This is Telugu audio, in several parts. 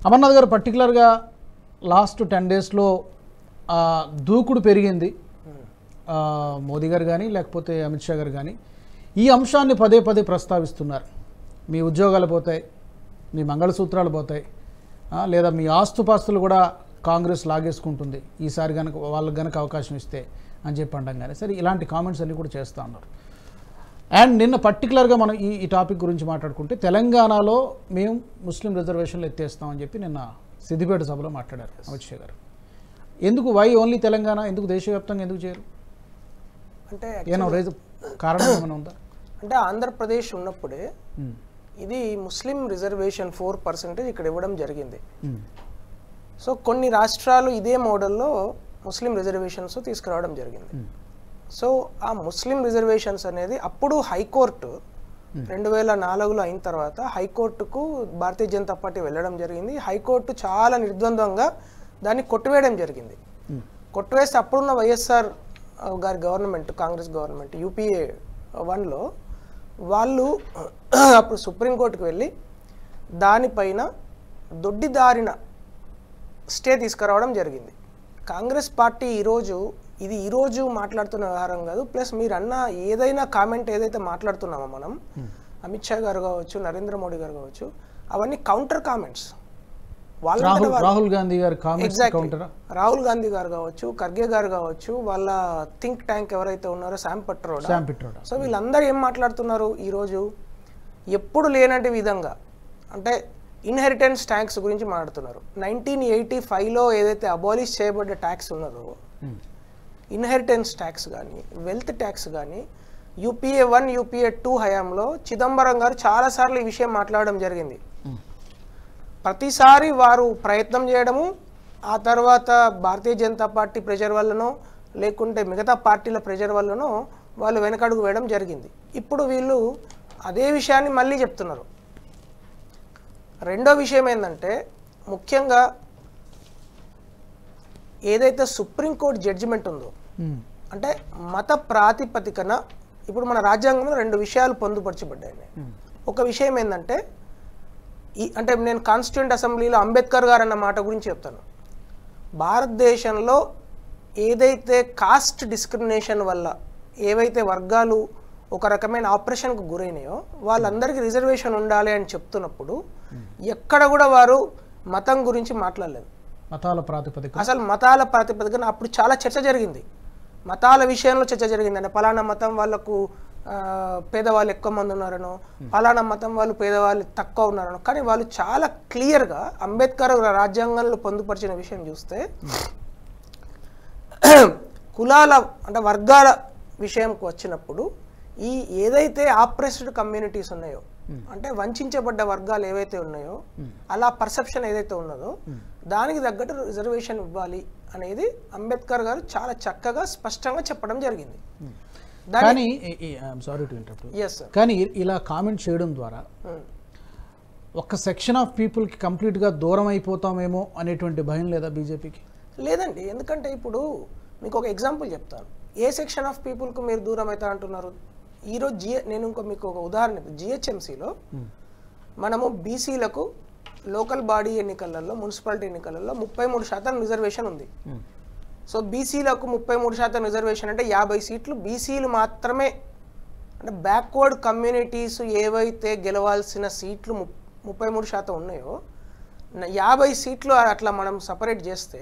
అమర్నాథ్ గారు పర్టికులర్గా లాస్ట్ 10 డేస్లో దూకుడు పెరిగింది. మోదీ గారు కానీ లేకపోతే అమిత్ షా గారు కానీ ఈ అంశాన్ని పదే పదే ప్రస్తావిస్తున్నారు. మీ ఉద్యోగాలు పోతాయి, మీ మంగళసూత్రాలు పోతాయి, లేదా మీ ఆస్తుపాస్తులు కూడా కాంగ్రెస్ లాగేసుకుంటుంది ఈసారి కనుక వాళ్ళకి కనుక అవకాశం ఇస్తే అని చెప్పి అంటాం. కానీ సరే ఇలాంటి కామెంట్స్ అన్నీ కూడా చేస్తూ ఉన్నారు. అండ్ నిన్న పర్టికులర్గా మనం ఈ టాపిక్ గురించి మాట్లాడుకుంటే తెలంగాణలో మేము ముస్లిం రిజర్వేషన్లు ఎత్తేస్తామని చెప్పి నిన్న సిద్దిపేట సభలో మాట్లాడారు అమిత్ షా గారు. ఎందుకు వై ఓన్లీ తెలంగాణ, ఎందుకు దేశవ్యాప్తంగా ఎందుకు చేయరు? అంటే ఏమో కారణం ఏమైనా ఉందా? అంటే ఆంధ్రప్రదేశ్ ఉన్నప్పుడే ఇది ముస్లిం రిజర్వేషన్ 4% ఇక్కడ ఇవ్వడం జరిగింది. సో కొన్ని రాష్ట్రాలు ఇదే మోడల్లో ముస్లిం రిజర్వేషన్స్ తీసుకురావడం జరిగింది. సో ఆ ముస్లిం రిజర్వేషన్స్ అనేది అప్పుడు హైకోర్టు 2004లో అయిన తర్వాత హైకోర్టుకు భారతీయ జనతా పార్టీ వెళ్ళడం జరిగింది. హైకోర్టు చాలా నిర్ద్వంద్వంగా దాన్ని కొట్టివేయడం జరిగింది. కొట్టివేస్తే అప్పుడున్న వైఎస్ఆర్ గారి గవర్నమెంట్, కాంగ్రెస్ గవర్నమెంట్ UPA 1లో వాళ్ళు అప్పుడు సుప్రీంకోర్టుకు వెళ్ళి దానిపైన దొడ్డిదారిన స్టే తీసుకురావడం జరిగింది. కాంగ్రెస్ పార్టీ ఈరోజు మాట్లాడుతున్న వ్యవహారం కాదు. ప్లస్ మీరు అన్న ఏదైనా కామెంట్ ఏదైతే మాట్లాడుతున్నామో మనం, అమిత్ షా గారు కావచ్చు, నరేంద్ర మోడీ గారు కావచ్చు, అవన్నీ కౌంటర్ కామెంట్స్. రాహుల్ గాంధీ గారు రాహుల్ గాంధీ గారు కావచ్చు, ఖర్గే గారు కావచ్చు, వాళ్ళ థింక్ ట్యాంక్ ఎవరైతే ఉన్నారో శామ్ పిట్రోడా. సో వీళ్ళందరూ ఏం మాట్లాడుతున్నారు ఈరోజు? ఎప్పుడు లేనటి విధంగా అంటే ఇన్హెరిటెన్స్ ట్యాక్స్ గురించి మాట్లాడుతున్నారు. 1985లో ఏదైతే అబాలిష్ చేయబడ్డ ట్యాక్స్ ఉన్నదో, ఇన్హెరిటెన్స్ ట్యాక్స్ కానీ వెల్త్ ట్యాక్స్ కానీ UPA 1 UPA 2 హయాంలో చిదంబరం గారు చాలాసార్లు ఈ విషయం మాట్లాడడం జరిగింది. ప్రతిసారి వారు ప్రయత్నం చేయడము, ఆ తర్వాత భారతీయ జనతా పార్టీ ప్రెషర్ వల్లనో లేకుంటే మిగతా పార్టీల ప్రెషర్ వల్లనో వాళ్ళు వెనకడుగు వేయడం జరిగింది. ఇప్పుడు వీళ్ళు అదే విషయాన్ని మళ్ళీ చెప్తున్నారు. రెండో విషయం ఏంటంటే, ముఖ్యంగా ఏదైతే సుప్రీంకోర్టు జడ్జిమెంట్ ఉందో, అంటే మత ప్రాతిపదికన ఇప్పుడు మన రాజ్యాంగంలో 2 విషయాలు పొందుపరచబడ్డాయి. ఒక విషయం ఏంటంటే, అంటే నేను కాన్స్టిట్యూంట్ అసెంబ్లీలో అంబేద్కర్ గారు అన్న మాట గురించి చెప్తాను. భారతదేశంలో ఏదైతే కాస్ట్ డిస్క్రిమినేషన్ వల్ల ఏవైతే వర్గాలు ఒక రకమైన ఆపరేషన్కు గురైనాయో వాళ్ళందరికీ రిజర్వేషన్ ఉండాలి అని చెప్తున్నప్పుడు ఎక్కడ కూడా వారు మతం గురించి మాట్లాడలేదు. అసలు మతాల ప్రాతిపదికన అప్పుడు చాలా చర్చ జరిగింది. మతాల విషయంలో చర్చ జరిగింది. అంటే ఫలానా మతం వాళ్ళకు పేదవాళ్ళు ఎక్కువ మంది ఉన్నారనో, ఫలానా మతం వాళ్ళు పేదవాళ్ళు తక్కువ ఉన్నారనో. కానీ వాళ్ళు చాలా క్లియర్గా అంబేద్కర్ రాజ్యాంగంలో పొందుపరిచిన విషయం చూస్తే కులాల అంటే వర్గాల విషయంకు వచ్చినప్పుడు ఈ ఏదైతే ఆప్రెస్డ్ కమ్యూనిటీస్ ఉన్నాయో, అంటే వంచబడ్డ వర్గాలు ఏవైతే ఉన్నాయో, అలా పర్సెప్షన్ ఏదైతే ఉన్నదో దానికి తగ్గట్టు రిజర్వేషన్ ఇవ్వాలి అనేది అంబేద్కర్ గారు చాలా చక్కగా స్పష్టంగా చెప్పడం జరిగింది. కానీ కానీ ఇలా కామెంట్ చేయడం ద్వారా ఒక సెక్షన్ ఆఫ్ పీపుల్కి కంప్లీట్గా దూరం అయిపోతామేమో అనేటువంటి భయం లేదా బీజేపీకి? లేదండి. ఎందుకంటే ఇప్పుడు మీకు ఒక ఎగ్జాంపుల్ చెప్తాను. ఏ సెక్షన్ ఆఫ్ పీపుల్కు మీరు దూరం అవుతా అంటున్నారు? ఈరోజు నేను మీకు ఒక ఉదాహరణ, GHMCలో మనము బీసీలకు లోకల్ బాడీ ఎన్నికలలో, మున్సిపాలిటీ ఎన్నికలలో 33% రిజర్వేషన్ ఉంది. సో బీసీలకు 33% రిజర్వేషన్ అంటే 50 సీట్లు బీసీలు మాత్రమే. అంటే బ్యాక్వర్డ్ కమ్యూనిటీస్ ఏవైతే గెలవాల్సిన సీట్లు 33% ఉన్నాయో 50 సీట్లు అట్లా మనం సపరేట్ చేస్తే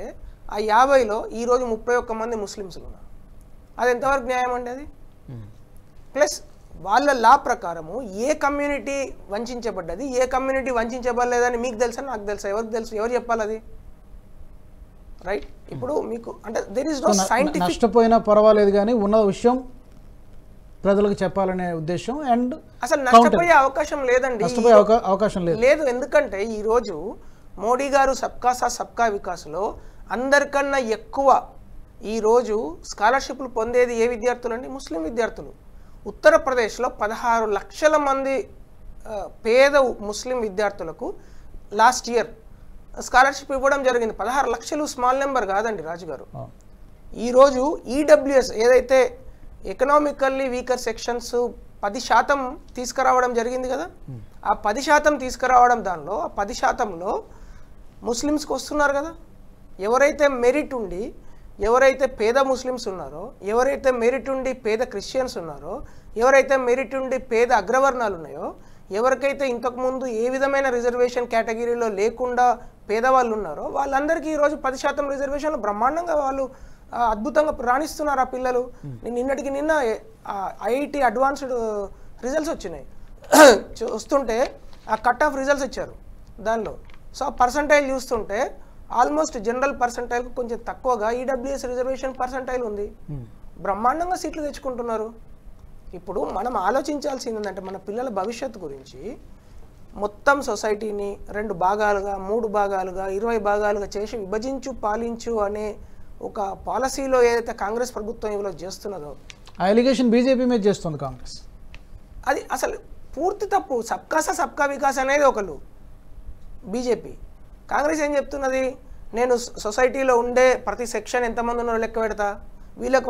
ఆ 50లో ఈరోజు 31 మంది ముస్లిమ్స్లు ఉన్నారు. అది ఎంతవరకు న్యాయం అండి అది? ప్లస్ వాళ్ళ లా ప్రకారము ఏ కమ్యూనిటీ వంచబడ్డది, ఏ కమ్యూనిటీ వంచబడలేదని మీకు తెలుసా, నాకు తెలుసా, ఎవరికి తెలుసు? ఎవరు చెప్పాలి అది? రైట్. ఇప్పుడు మీకు అంటే దేర్ ఇస్ నో సైంటిఫిక్. నష్టపోయినా పర్వాలేదు కానీ ఉన్న విషయం ప్రజలకు చెప్పాలనే ఉద్దేశం. అండ్ అసలు నష్టపోయే అవకాశం లేదండి, అవకాశం లేదు. ఎందుకంటే ఈరోజు మోడీ గారు సబ్కా సాత్ సబ్కా వికాస్లో అందరికన్నా ఎక్కువ ఈరోజు స్కాలర్షిప్లు పొందేది ఏ విద్యార్థులు అండి? ముస్లిం విద్యార్థులు. ఉత్తరప్రదేశ్లో 16 లక్షల మంది పేద ముస్లిం విద్యార్థులకు లాస్ట్ ఇయర్ స్కాలర్షిప్ ఇవ్వడం జరిగింది. 16 లక్షలు స్మాల్ నెంబర్ కాదండి రాజు గారు. ఈరోజు EWS ఏదైతే ఎకనామికల్లీ వీకర్ సెక్షన్స్ 10% తీసుకురావడం జరిగింది కదా, ఆ 10% తీసుకురావడం, దానిలో ఆ 10%లో ముస్లిమ్స్కి వస్తున్నారు కదా. ఎవరైతే మెరిట్ ఉండి, ఎవరైతే పేద ముస్లిమ్స్ ఉన్నారో, ఎవరైతే మెరిట్ ఉండి పేద క్రిస్టియన్స్ ఉన్నారో, ఎవరైతే మెరిట్ ఉండి పేద అగ్రవర్ణాలు ఉన్నాయో, ఎవరికైతే ఇంతకుముందు ఏ విధమైన రిజర్వేషన్ కేటగిరీలో లేకుండా పేదవాళ్ళు ఉన్నారో వాళ్ళందరికీ ఈరోజు 10% రిజర్వేషన్లు బ్రహ్మాండంగా వాళ్ళు అద్భుతంగా రాణిస్తున్నారు ఆ పిల్లలు. నిన్నటికి నిన్న ఐఐటి అడ్వాన్స్డ్ రిజల్ట్స్ వచ్చినాయి. చూస్తుంటే ఆ కట్ ఆఫ్ రిజల్ట్స్ ఇచ్చారు దానిలో. సో ఆ పర్సంటైల్ చూస్తుంటే ఆల్మోస్ట్ జనరల్ పర్సంటైల్కు కొంచెం తక్కువగా ఈడబ్ల్యూఎస్ రిజర్వేషన్ పర్సంటైల్ ఉంది. బ్రహ్మాండంగా సీట్లు తెచ్చుకుంటున్నారు. ఇప్పుడు మనం ఆలోచించాల్సింది ఏంటంటే మన పిల్లల భవిష్యత్తు గురించి. మొత్తం సొసైటీని 2 భాగాలుగా 3 భాగాలుగా 20 భాగాలుగా చేసి విభజించు పాలించు అనే ఒక పాలసీలో ఏదైతే కాంగ్రెస్ ప్రభుత్వం ఇవాళ చేస్తున్నదో, ఆ ఎలిగేషన్ బీజేపీ మీద చేస్తుంది కాంగ్రెస్. అది అసలు పూర్తి తప్పు. సబ్కా సా సబ్కా వికాస్ అనేది ఒకళ్ళు బీజేపీ. కాంగ్రెస్ ఏం చెప్తున్నది, నేను సొసైటీలో ఉండే ప్రతి సెక్షన్ ఎంతమంది ఉన్నారో లెక్క పెడతా,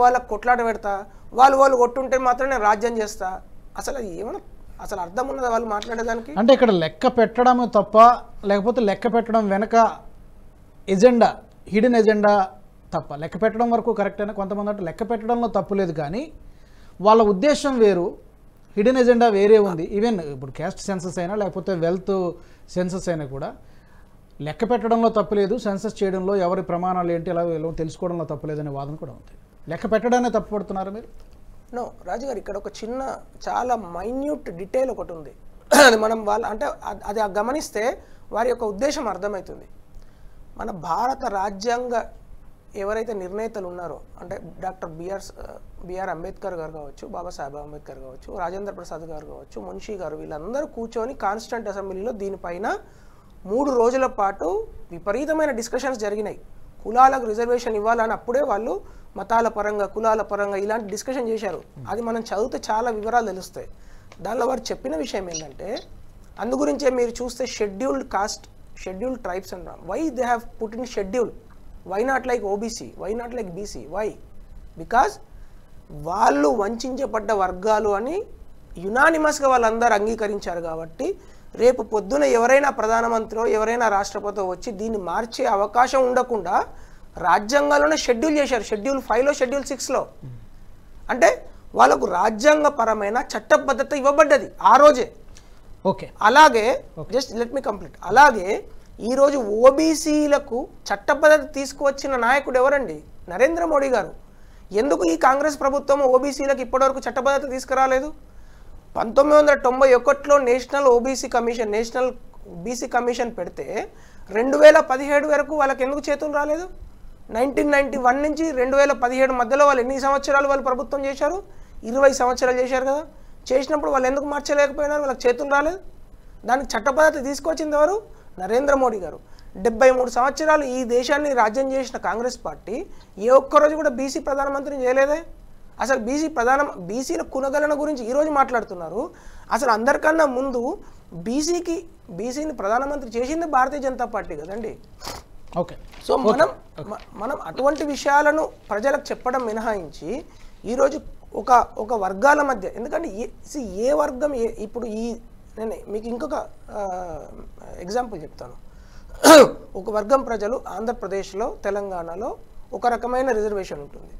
వాళ్ళకు కొట్లాట పెడతా, వాళ్ళు కొట్టుంటే మాత్రం నేను రాజ్యం చేస్తా. అసలు అది ఏమన్నా అసలు అర్థం ఉన్నదా వాళ్ళు మాట్లాడేదానికి? అంటే ఇక్కడ లెక్క పెట్టడమే తప్ప, లేకపోతే లెక్క పెట్టడం వెనక ఎజెండా, హిడెన్ ఎజెండా తప్ప. లెక్క పెట్టడం వరకు కరెక్ట్ అయినా కొంతమంది అంటే లెక్క పెట్టడంలో తప్పు లేదు, కానీ వాళ్ళ ఉద్దేశం వేరు, హిడెన్ ఎజెండా వేరే ఉంది. ఈవెన్ ఇప్పుడు క్యాస్ట్ సెన్సస్ అయినా లేకపోతే వెల్త్ సెన్సస్ అయినా కూడా లెక్క పెట్టడంలో తప్పు లేదు, సెన్సస్ చేయడంలో ఎవరి ప్రమాణాలు ఏంటి ఎలా తెలుసుకోవడంలో తప్పు లేదనే వాదన కూడా ఉంది. లెక్క పెట్టడానే తప్పు పడుతున్నారు మీరు? నో రాజుగారు, ఇక్కడ ఒక చిన్న చాలా మైన్యూట్ డీటెయిల్ ఒకటి ఉంది. అది మనం అంటే అది గమనిస్తే వారి యొక్క ఉద్దేశం అర్థమవుతుంది. మన భారత రాజ్యాంగ ఎవరైతే నిర్ణేతలు ఉన్నారో, అంటే డాక్టర్ బిఆర్ అంబేద్కర్ గారు కావచ్చు, బాబాసాహెబ్ అంబేద్కర్ కావచ్చు, రాజేంద్ర ప్రసాద్ గారు కావచ్చు, మున్షీ గారు, వీళ్ళందరూ కూర్చొని కాన్స్టిట్యూంట్ అసెంబ్లీలో దీనిపైన 3 రోజుల పాటు విపరీతమైన డిస్కషన్స్ జరిగినాయి. కులాలకు రిజర్వేషన్ ఇవ్వాలని అప్పుడే వాళ్ళు మతాల పరంగా, కులాల పరంగా ఇలాంటి డిస్కషన్ చేశారు. అది మనం చదివితే చాలా వివరాలు తెలుస్తాయి. దానిలో వారు చెప్పిన విషయం ఏంటంటే, అందు గురించే మీరు చూస్తే షెడ్యూల్డ్ కాస్ట్, షెడ్యూల్డ్ ట్రైబ్స్ అంటాం. Why they have put in schedule, why not like OBC, why not like BC, why? Because వాళ్ళు వంచబడ్డ వర్గాలు అని యునానిమస్గా వాళ్ళందరూ అంగీకరించారు. కాబట్టి రేపు పొద్దున ఎవరైనా ప్రధానమంత్రో ఎవరైనా రాష్ట్రపతితో వచ్చి దీన్ని మార్చే అవకాశం ఉండకుండా రాజ్యాంగంలోనే షెడ్యూల్ చేశారు. షెడ్యూల్ 5లో, షెడ్యూల్ 6లో. అంటే వాళ్ళకు రాజ్యాంగపరమైన చట్టబద్ధత ఇవ్వబడ్డది ఆ రోజే. ఓకే, అలాగే జస్ట్ లెట్ మీ కంప్లీట్. అలాగే ఈరోజు ఓబీసీలకు చట్టబద్ధత తీసుకువచ్చిన నాయకుడు ఎవరండి? నరేంద్ర మోడీ గారు. ఎందుకు ఈ కాంగ్రెస్ ప్రభుత్వం ఓబీసీలకు ఇప్పటివరకు చట్టబద్ధత తీసుకురాలేదు? 1991లో national OBC commission, national BC commission పెడితే 2017 వరకు వాళ్ళకి ఎందుకు చేతులు రాలేదు? 1991 నుంచి 2017 మధ్యలో వాళ్ళు ఎన్ని సంవత్సరాలు వాళ్ళు ప్రభుత్వం చేశారు? 20 సంవత్సరాలు చేశారు కదా. చేసినప్పుడు వాళ్ళు ఎందుకు మార్చలేకపోయినారు? వాళ్ళకి చేతులు రాలేదు. దానికి చట్టబద్ధత తీసుకొచ్చింది ఎవరు? నరేంద్ర మోడీ గారు. 73 సంవత్సరాలు ఈ దేశాన్ని రాజ్యం చేసిన కాంగ్రెస్ పార్టీ ఏ ఒక్కరోజు కూడా బీసీ ప్రధానమంత్రిని చేయలేదే. అసలు బీసీల కునగలన గురించి ఈరోజు మాట్లాడుతున్నారు. అసలు అందరికన్నా ముందు బీసీని ప్రధానమంత్రి చేసింది భారతీయ జనతా పార్టీ కదండి. ఓకే, సో మనం అటువంటి విషయాలను ప్రజలకు చెప్పడం మినహాయించి ఈరోజు ఒక వర్గాల మధ్య, ఎందుకంటే ఏ వర్గం ఇప్పుడు నేను మీకు ఇంకొక ఎగ్జాంపుల్ చెప్తాను. ఒక వర్గం ప్రజలు ఆంధ్రప్రదేశ్లో, తెలంగాణలో ఒక రకమైన రిజర్వేషన్ ఉంటుంది.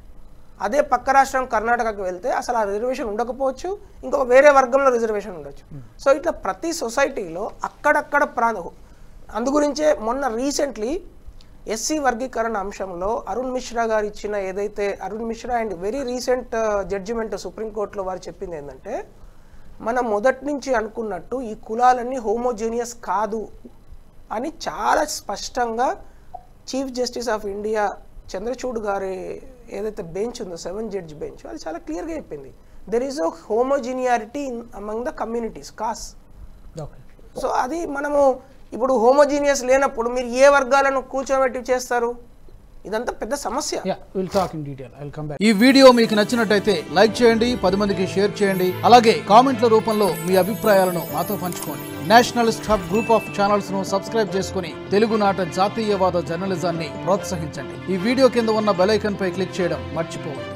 అదే పక్క రాష్ట్రం కర్ణాటకకు వెళ్తే అసలు ఆ రిజర్వేషన్ ఉండకపోవచ్చు, ఇంకొక వేరే వర్గంలో రిజర్వేషన్ ఉండొచ్చు. సో ఇట్లా ప్రతి సొసైటీలో అక్కడక్కడ అందుగురించే మొన్న రీసెంట్లీ ఎస్సీ వర్గీకరణ అంశంలో అరుణ్ మిశ్రా గారు ఇచ్చిన ఏదైతే Arun Mishra and very recent judgment సుప్రీంకోర్టులో వారు చెప్పింది ఏంటంటే, మనం మొదటి నుంచి అనుకున్నట్టు ఈ కులాలన్నీ హోమోజీనియస్ కాదు అని చాలా స్పష్టంగా chief justice of India Chandrachud గారి ఏదైతే బెంచ్ ఉందో 7 జడ్జ్ బెంచ్, అది చాలా క్లియర్గా చెప్పింది. There is a homogeneity among the communities, caste. So అది మనము ఇప్పుడు హోమోజీనియస్ లేనప్పుడు మీరు ఏ వర్గాలను కూర్చోబెట్టి చేస్తారు? ఇదంతా పెద్ద సమస్య. ఈ వీడియో మీకు నచ్చినట్టయితే లైక్ చేయండి, 10 మందికి షేర్ చేయండి, అలాగే కామెంట్ల రూపంలో మీ అభిప్రాయాలను మాతో పంచుకోండి. Nationalist hub group of channels ను సబ్స్క్రైబ్ చేసుకుని తెలుగునాట జాతీయవాద జర్నలిజాన్ని ప్రోత్సహించండి. ఈ వీడియో కింద ఉన్న బెల్ ఐకాన్ పై క్లిక్ చేయడం మర్చిపోవద్దు.